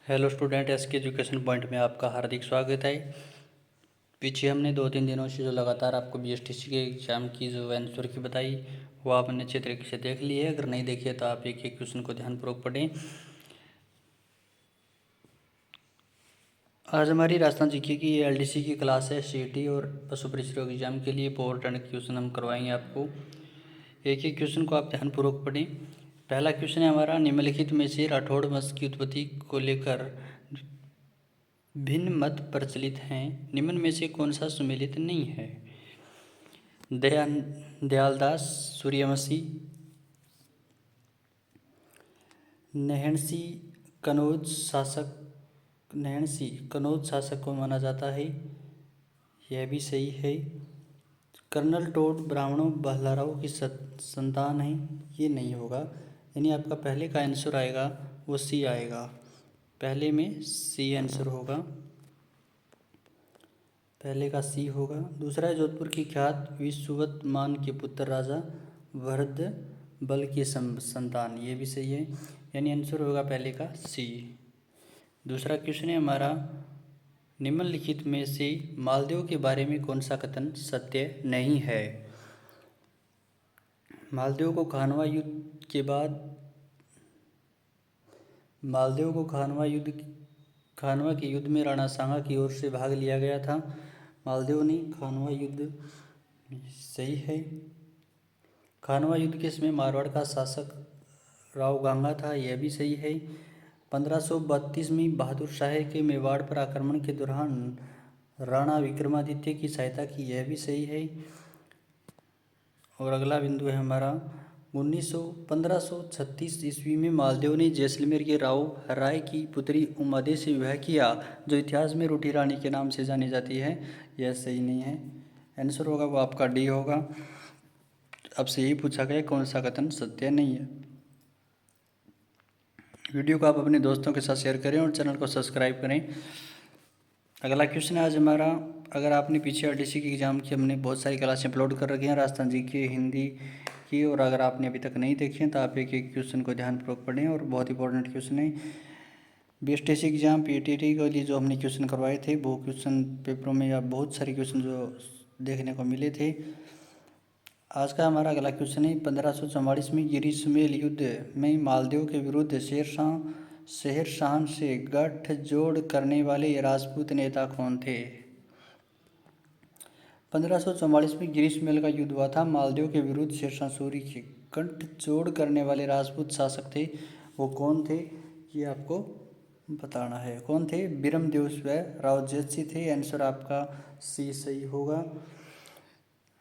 Hello student, SK education point में आपका हार्दिक स्वागत है। पीछे हमने 2-3 दिनों से जो लगातार आपको बीएसटीसी के एग्ज़ाम की जो आंसर की बताई वो आपने अच्छे तरीके से देख ली है। अगर नहीं देखी है तो आप एक एक क्वेश्चन को ध्यानपूर्वक पढ़ें। आज हमारी राजस्थान जीके की एलडीसी की क्लास है। सीईटी और पशु परिक्षेत्र एग्जाम के लिए इंपॉर्टेंट क्वेश्चन हम करवाएंगे आपको। एक एक क्वेश्चन को आप ध्यानपूर्वक पढ़ें। पहला क्वेश्चन है हमारा, निम्नलिखित में से राठौड़ वंश की उत्पत्ति को लेकर भिन्न मत प्रचलित हैं। निम्न में से कौन सा सुमेलित नहीं है? दयालदास, सूर्यवंशी, नैहणसी कनौज शासक को माना जाता है, यह भी सही है। कर्नल टोड ब्राह्मणों बहलाराव की संतान है, ये नहीं होगा। यानी आपका पहले का आंसर आएगा वो सी आएगा। पहले में सी आंसर होगा, पहले का सी होगा। दूसरा है, जोधपुर की ख्यात विश्ववत मान के पुत्र राजा भरतबल की संतान, ये भी सही है। यानी आंसर होगा पहले का सी। दूसरा क्वेश्चन है हमारा, निम्नलिखित में से मालदेव के बारे में कौन सा कथन सत्य नहीं है? मालदेव को खानवा के युद्ध में राणा सांगा की ओर से भाग लिया गया था। मालदेव ने खानवा युद्ध, सही है। खानवा युद्ध के समय मारवाड़ का शासक राव गांगा था, यह भी सही है। 1532 में बहादुर शाह के मेवाड़ पर आक्रमण के दौरान राणा विक्रमादित्य की सहायता की, यह भी सही है। और अगला बिंदु है हमारा, 1536 ईस्वी में मालदेव ने जैसलमेर के राव राय की पुत्री उमादे से विवाह किया, जो इतिहास में रूठी रानी के नाम से जानी जाती है, यह सही नहीं है। आंसर होगा वो आपका डी होगा। अब से यही पूछा गया कौन सा कथन सत्य नहीं है। वीडियो को आप अपने दोस्तों के साथ शेयर करें और चैनल को सब्सक्राइब करें। अगला क्वेश्चन है आज हमारा, अगर आपने पीछे आरटीसी की एग्ज़ाम की हमने बहुत सारी क्लासें अपलोड कर रखी हैं राजस्थान जी की, हिंदी की, और अगर आपने अभी तक नहीं देखी हैं तो आप एक एक क्वेश्चन को ध्यानपूर्वक पढ़ें। और बहुत इंपॉर्टेंट क्वेश्चन है। बीएसटीसी एग्ज़ाम पीटीटी के लिए जो हमने क्वेश्चन करवाए थे वो क्वेश्चन पेपरों में या बहुत सारे क्वेश्चन जो देखने को मिले थे। आज का हमारा अगला क्वेश्चन है, 1544 में गिरिसुमेल युद्ध में मालदेव के विरुद्ध शेरशाह से गठजोड़ करने वाले राजपूत नेता कौन थे? 1544 में गिरिसुमेल का युद्ध हुआ था। मालदेव के विरुद्ध शेरशाह सूरी के गठजोड़ करने वाले राजपूत शासक थे, वो कौन थे ये आपको बताना है। कौन थे? बिरमदेव व राव जयसी थे। आंसर आपका सी सही होगा।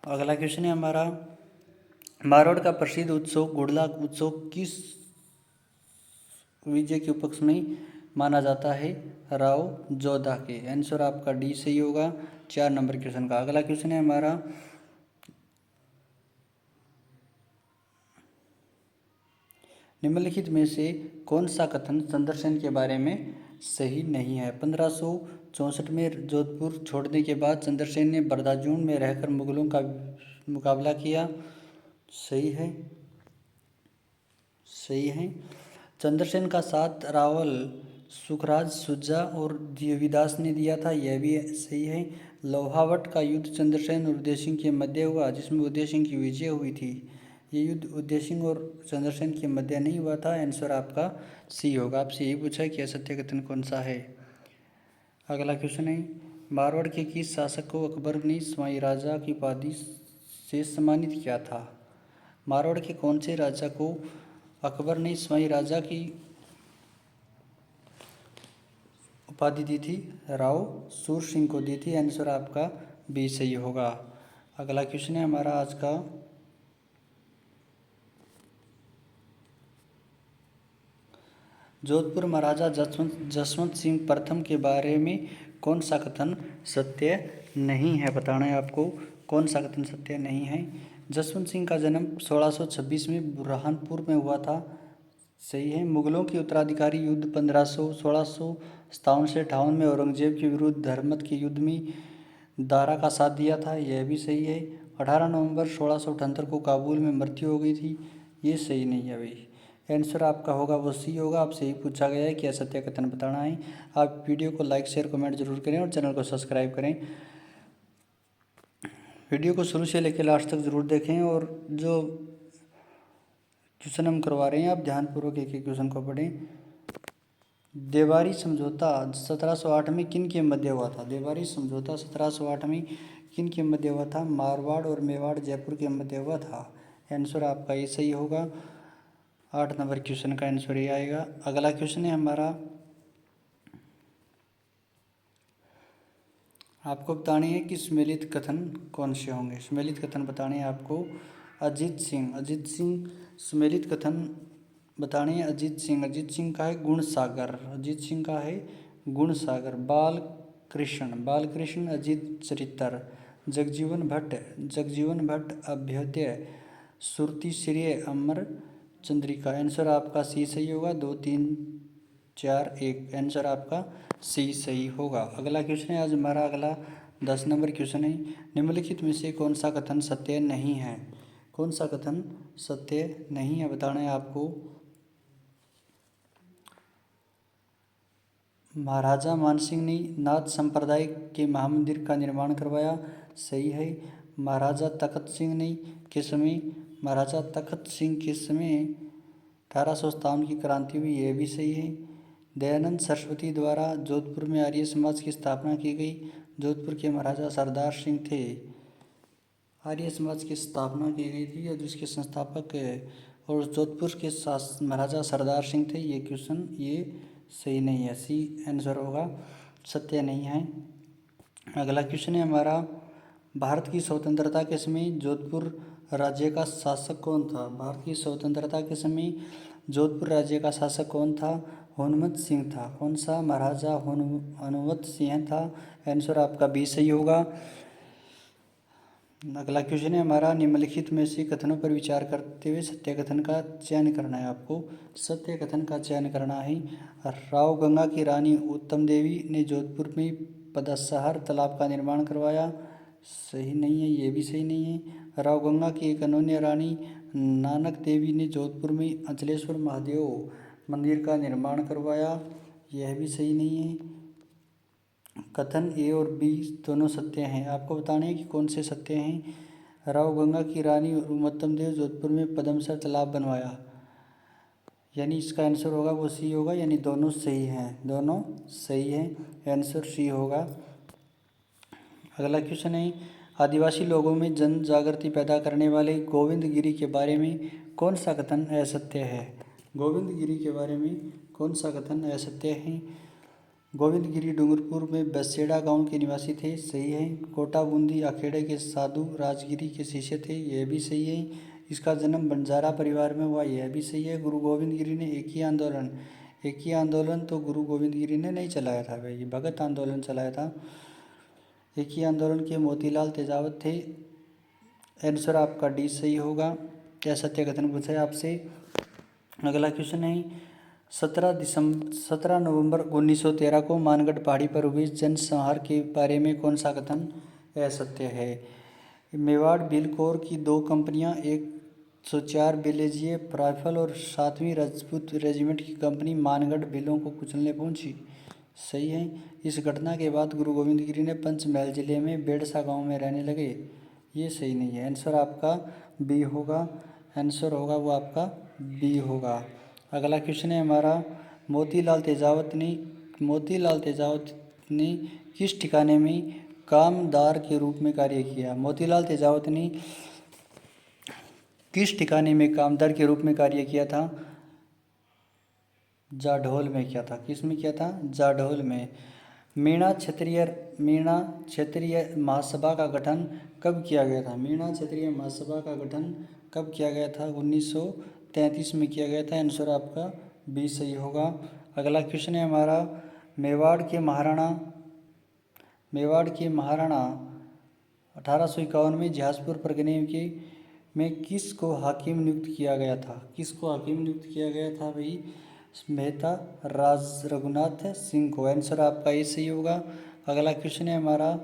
अगला क्वेश्चन है हमारा, मारवाड़ का प्रसिद्ध उत्सव घुड़ला उत्सव किस विजय के उपलक्ष्य में माना जाता है? राव जोधा के। आंसर आपका डी सही होगा 4 नंबर क्वेश्चन का। अगला क्वेश्चन है हमारा, निम्नलिखित में से कौन सा कथन चंद्रसेन के बारे में सही नहीं है? 1564 में जोधपुर छोड़ने के बाद चंद्रसेन ने बरदाजून में रहकर मुगलों का मुकाबला किया, सही है, सही है। चंद्रसेन का साथ रावल सुखराज सुजा और देवीदास ने दिया था, यह भी सही है। लोहावट का युद्ध चंद्रसेन और उदय सिंह के मध्य हुआ, जिसमें उदय सिंह की विजय हुई थी। ये युद्ध उदय सिंह और चंद्रसेन के मध्य नहीं हुआ था। आंसर आपका सी होगा। आपसे यही पूछा है कि असत्य कथन कौन सा है। अगला क्वेश्चन है, मारवाड़ के किस शासक को अकबर ने स्वाई राजा की उपाधि से सम्मानित किया था? मारवाड़ के कौन से राजा को अकबर ने स्वाई राजा की उपाधि दी थी? राव सूर सिंह को दी थी। आंसर आपका बी सही होगा। अगला क्वेश्चन है हमारा आज का, जोधपुर महाराजा जसवंत सिंह प्रथम के बारे में कौन सा कथन सत्य नहीं है? बताना है आपको कौन सा कथन सत्य नहीं है। जसवंत सिंह का जन्म 1626 में बुरहानपुर में हुआ था, सही है। मुगलों की उत्तराधिकारी युद्ध 1657 से 58 में औरंगजेब के विरुद्ध धर्मत के युद्ध में दारा का साथ दिया था, यह भी सही है। 18 नवंबर 1678 को काबुल में मृत्यु हो गई थी, ये सही नहीं है भाई। आंसर आपका होगा वो सी होगा। आपसे ही पूछा गया है कि असत्य कथन बताना है। आप वीडियो को लाइक शेयर कमेंट जरूर करें और चैनल को सब्सक्राइब करें। वीडियो को शुरू से लेकर लास्ट तक ज़रूर देखें और जो क्वेश्चन हम करवा रहे हैं आप ध्यानपूर्वक एक एक क्वेश्चन को पढ़ें। देवारी समझौता 1708 में किन के मध्य हुआ था? देवारी समझौता 1708 में किन के मध्य हुआ था? मारवाड़ और मेवाड़ जयपुर के मध्य हुआ था। आंसर आपका ये सही होगा। 8 नंबर क्वेश्चन का आंसर ये आएगा। अगला क्वेश्चन है हमारा, आपको बताने हैं कि सम्मिलित कथन कौन से होंगे। सम्मिलित कथन बताने हैं आपको। अजीत सिंह सम्मिलित कथन बताने हैं। अजीत सिंह का है गुण सागर। अजीत सिंह का है गुण सागर। बाल कृष्ण अजीत चरित्र। जगजीवन भट्ट अभ्युदय। सुरति श्रेय अमर चंद्रिका। आंसर आपका सी सही होगा। 2 3 4 1 आंसर आपका सी सही होगा। अगला क्वेश्चन है आज हमारा अगला 10 नंबर क्वेश्चन है। निम्नलिखित में से कौन सा कथन सत्य नहीं है? कौन सा कथन सत्य नहीं है बताना है आपको। महाराजा मानसिंह ने नाथ संप्रदाय के महामंदिर का निर्माण करवाया। सही है। महाराजा तखत सिंह के समय 1857 की क्रांति हुई। यह भी सही है। दयानंद सरस्वती द्वारा जोधपुर में आर्य समाज की स्थापना की गई। जोधपुर के महाराजा सरदार सिंह थे। आर्य समाज की स्थापना की गई थी और जिसके संस्थापक और जोधपुर के महाराजा सरदार सिंह थे। ये क्वेश्चन ये सही नहीं है। सी आंसर होगा, सत्य नहीं है। अगला क्वेश्चन है हमारा, भारत की स्वतंत्रता के समय जोधपुर राज्य का शासक कौन था? भारत की स्वतंत्रता के समय जोधपुर राज्य का शासक कौन था? हनुमत सिंह था। कौन सा? महाराजा हनुमत सिंह था। आंसर आपका बी सही होगा। अगला क्वेश्चन है हमारा, निम्नलिखित में से कथनों पर विचार करते हुए सत्य कथन का चयन करना है आपको। सत्य कथन का चयन करना है। राव गंगा की रानी उत्तम देवी ने जोधपुर में पदसहर तालाब का निर्माण करवाया। सही नहीं है, ये भी सही नहीं है। राव गंगा की एक अन्य रानी नानक देवी ने जोधपुर में अंचलेश्वर महादेव मंदिर का निर्माण करवाया। यह भी सही नहीं है। कथन ए और बी दोनों सत्य हैं। आपको बताने हैं कि कौन से सत्य हैं। राव गंगा की रानी और उत्तम देव जोधपुर में पदमसर तालाब बनवाया, यानी इसका आंसर होगा वो सी होगा, यानी दोनों सही हैं। दोनों सही हैं, आंसर सी होगा। अगला क्वेश्चन है, आदिवासी लोगों में जन जागृति पैदा करने वाले गोविंद गिरी के बारे में कौन सा कथन असत्य है? गोविंद गिरी के बारे में कौन सा कथन असत्य है? गोविंद गिरी डूंगरपुर में बसेड़ा गांव के निवासी थे। सही है। कोटा बूंदी अखेड़े के साधु राजगिरी के शिष्य थे। यह भी सही है। इसका जन्म बंजारा परिवार में हुआ। यह भी सही है। गुरु गोविंद गिरी ने एक ही आंदोलन तो गुरु गोविंद गिरी ने नहीं चलाया था भाई, भगत आंदोलन चलाया था। एक ही आंदोलन के मोतीलाल तेजावत थे। आंसर आपका डी सही होगा। क्या सत्य कथन पूछा है आपसे। अगला क्वेश्चन है, 17 नवंबर 1913 को मानगढ़ पहाड़ी पर हुए जनसंहार के बारे में कौन सा कथन असत्य है? मेवाड़ बिलकोर की 2 कंपनियां 104 बेलेजिए राइफल और 7वीं राजपूत रेजिमेंट की कंपनी मानगढ़ बिलों को कुचलने पहुंची। सही है। इस घटना के बाद गुरु गोविंद गिरी ने पंचमहल जिले में बेड़सा गांव में रहने लगे। ये सही नहीं है। आंसर आपका बी होगा। आंसर होगा वो आपका बी होगा। अगला क्वेश्चन है हमारा, मोतीलाल तेजावत ने किस ठिकाने में कामदार के रूप में कार्य किया? मोतीलाल तेजावत ने किस ठिकाने में कामदार के रूप में कार्य किया था? जाढौल में किया था। किस में किया था? जाढौल में। मीणा क्षेत्रीय महासभा का गठन कब किया गया था? मीणा क्षेत्रीय महासभा का गठन कब किया गया था? 1933 में किया गया था। आंसर आपका बी सही होगा। अगला क्वेश्चन है हमारा, मेवाड़ के महाराणा 1851 में जहाजपुर परगने में किस को हाकिम नियुक्त किया गया था? किसको हाकिम नियुक्त किया गया था भाई? मेहता राज रघुनाथ सिंह को। आंसर आपका ये सही होगा। अगला क्वेश्चन है हमारा,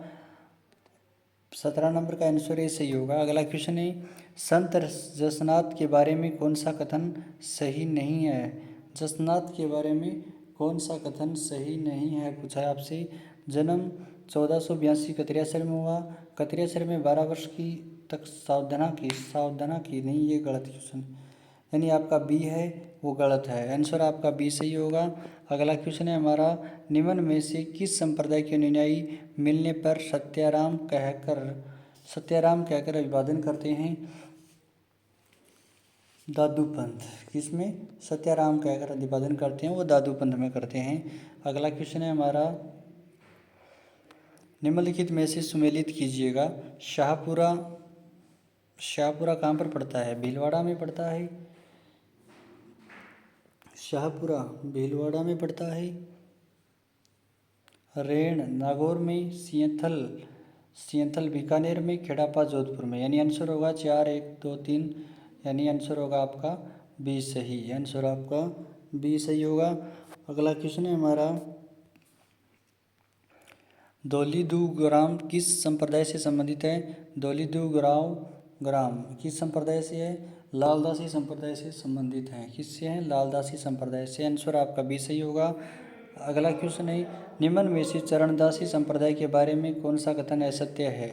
17 नंबर का आंसर ये सही होगा। अगला क्वेश्चन है, संत जसनाथ के बारे में कौन सा कथन सही नहीं है? जसनाथ के बारे में कौन सा कथन सही नहीं है पूछा है आपसे। जन्म 1482 कतरियासर में हुआ। कतरियासर में 12 वर्ष की तक सावधाना की नहीं, ये गलत क्वेश्चन, यानी आपका बी है वो गलत है। आंसर आपका बी सही होगा। अगला क्वेश्चन है हमारा, निम्न में से किस संप्रदाय के अनुयायी मिलने पर सत्याराम कहकर अभिवादन करते हैं? दादू पंथ। किसमें सत्याराम कहकर अभिवादन करते हैं? वो दादू पंथ में करते हैं। अगला क्वेश्चन है हमारा, निम्नलिखित में से सुमेलित कीजिएगा। शाहपुरा कहाँ पर पड़ता है? भीलवाड़ा में पड़ता है। शाहपुरा भीलवाड़ा में पड़ता है। रेण नागौर में। सियंथल बीकानेर में। खेड़ापा जोधपुर में। यानी आंसर होगा 4, 1, 2, 3, यानी आंसर होगा आपका बी सही। आंसर आपका बी सही होगा। अगला क्वेश्चन है हमारा, दोलीदू ग्राम किस संप्रदाय से संबंधित है? दोलीदू ग्राम किस संप्रदाय से है? लालदासी संप्रदाय से संबंधित है। किससे है? लालदासी संप्रदाय से। आंसर आपका बी सही होगा। अगला क्वेश्चन है, निम्न में से चरणदासी संप्रदाय के बारे में कौन सा कथन असत्य है?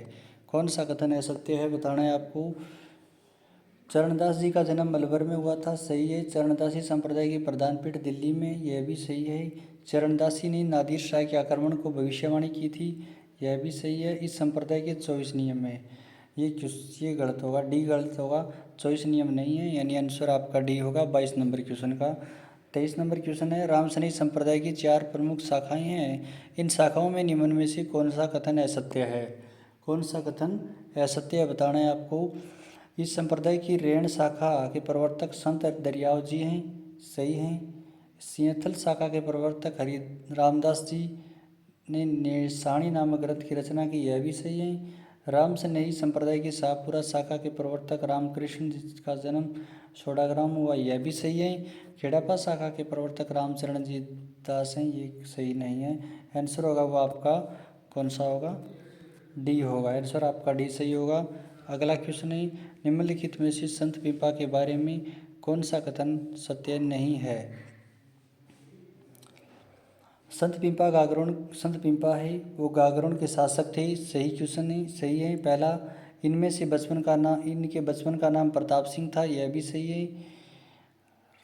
कौन सा कथन असत्य है बताना है आपको। चरणदास जी का जन्म अलवर में हुआ था, सही है। चरणदासी संप्रदाय की प्रधान पीठ दिल्ली में, यह भी सही है। चरणदासी ने नादिर शाह के आक्रमण को भविष्यवाणी की थी, यह भी सही है। इस संप्रदाय के 24 नियम है, ये गलत होगा, डी गलत होगा। 24 नियम नहीं है, यानी आंसर आपका डी होगा 22 नंबर क्वेश्चन का। 23 नंबर क्वेश्चन है, रामसनी संप्रदाय की 4 प्रमुख शाखाएं हैं। इन शाखाओं में निम्न में से कौन सा कथन असत्य है? कौन सा कथन असत्य है बताना है आपको। इस संप्रदाय की रेण शाखा के प्रवर्तक संत दरियाव जी हैं, सही हैं। सिंहथल शाखा के प्रवर्तक हरि रामदास जी ने नेसाणी नामक ग्रंथ की रचना की, यह भी सही है। रामसनेही संप्रदाय की शाहपुरा शाखा के प्रवर्तक रामकृष्ण जी का जन्म सोडाग्राम हुआ, यह भी सही है। खेड़ापा शाखा के प्रवर्तक रामचरण जी दास हैं, ये सही नहीं है। आंसर होगा वो आपका कौन सा होगा? डी होगा। आंसर आपका डी सही होगा। अगला क्वेश्चन है, निम्नलिखित में से संत पीपा के बारे में कौन सा कथन सत्य नहीं है? संत पीपा है वो गागरोन के शासक थे, सही क्वेश्चन है, सही है। पहला, इनके बचपन का नाम प्रताप सिंह था, यह भी सही है।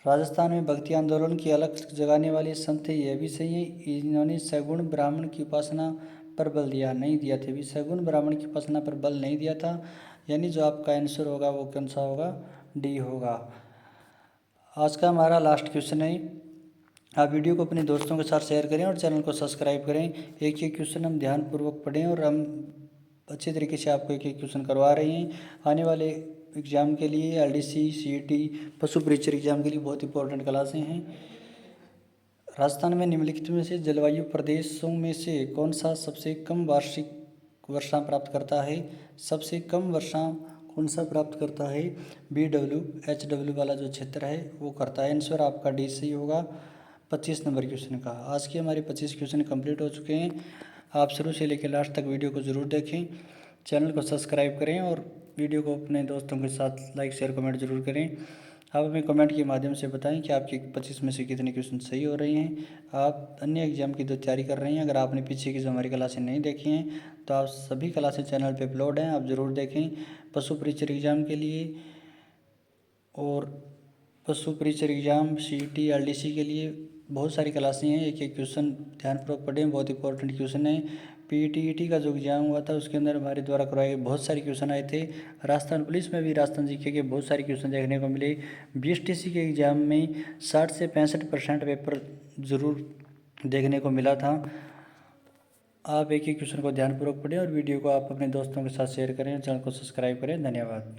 राजस्थान में भक्ति आंदोलन की अलग जगाने वाले संत थे, यह भी सही है। इन्होंने सगुण ब्राह्मण की उपासना पर बल नहीं दिया था, भी सगुण ब्राह्मण की उपासना पर बल नहीं दिया था, यानी जो आपका आंसर होगा वो कौन सा होगा? डी होगा। आज का हमारा लास्ट क्वेश्चन है, आप वीडियो को अपने दोस्तों के साथ शेयर करें और चैनल को सब्सक्राइब करें। एक एक क्वेश्चन हम ध्यानपूर्वक पढ़ें और हम अच्छे तरीके से आपको एक एक क्वेश्चन करवा रहे हैं। आने वाले एग्ज़ाम के लिए LDC, CET, पशु परीक्षक एग्जाम के लिए बहुत इंपॉर्टेंट क्लासें हैं। राजस्थान में निम्नलिखित में से जलवायु प्रदेशों में से कौन सा सबसे कम वार्षिक वर्षा प्राप्त करता है? सबसे कम वर्षा कौन सा प्राप्त करता है? BW वाला जो क्षेत्र है वो करता है। आंसर आपका डी सही होगा 25 नंबर क्वेश्चन का। आज के हमारे 25 क्वेश्चन कंप्लीट हो चुके हैं। आप शुरू से लेकर लास्ट तक वीडियो को ज़रूर देखें, चैनल को सब्सक्राइब करें और वीडियो को अपने दोस्तों के साथ लाइक शेयर कमेंट जरूर करें। आप हमें कमेंट के माध्यम से बताएं कि आपके 25 में से कितने क्वेश्चन सही हो रहे हैं। आप अन्य एग्जाम की तो तैयारी कर रहे हैं, अगर आपने पीछे की जो हमारी क्लासें नहीं देखी हैं तो आप सभी क्लासें चैनल पर अपलोड हैं, आप ज़रूर देखें। पशु परीक्षक एग्ज़ाम के लिए और पशु परीक्षक एग्ज़ाम, CET, LDC के लिए बहुत सारी क्लासें हैं। एक एक क्वेश्चन ध्यानपूर्वक पढ़ें, बहुत इंपॉर्टेंट क्वेश्चन है। PET का जो एग्ज़ाम हुआ था उसके अंदर हमारे द्वारा करवाए गए बहुत सारे क्वेश्चन आए थे। राजस्थान पुलिस में भी राजस्थान GK के बहुत सारे क्वेश्चन देखने को मिले। BSTC के एग्ज़ाम में 60 से 65% पेपर ज़रूर देखने को मिला था। आप एक एक क्वेश्चन को ध्यानपूर्वक पढ़ें और वीडियो को आप अपने दोस्तों के साथ शेयर करें, चैनल को सब्सक्राइब करें। धन्यवाद।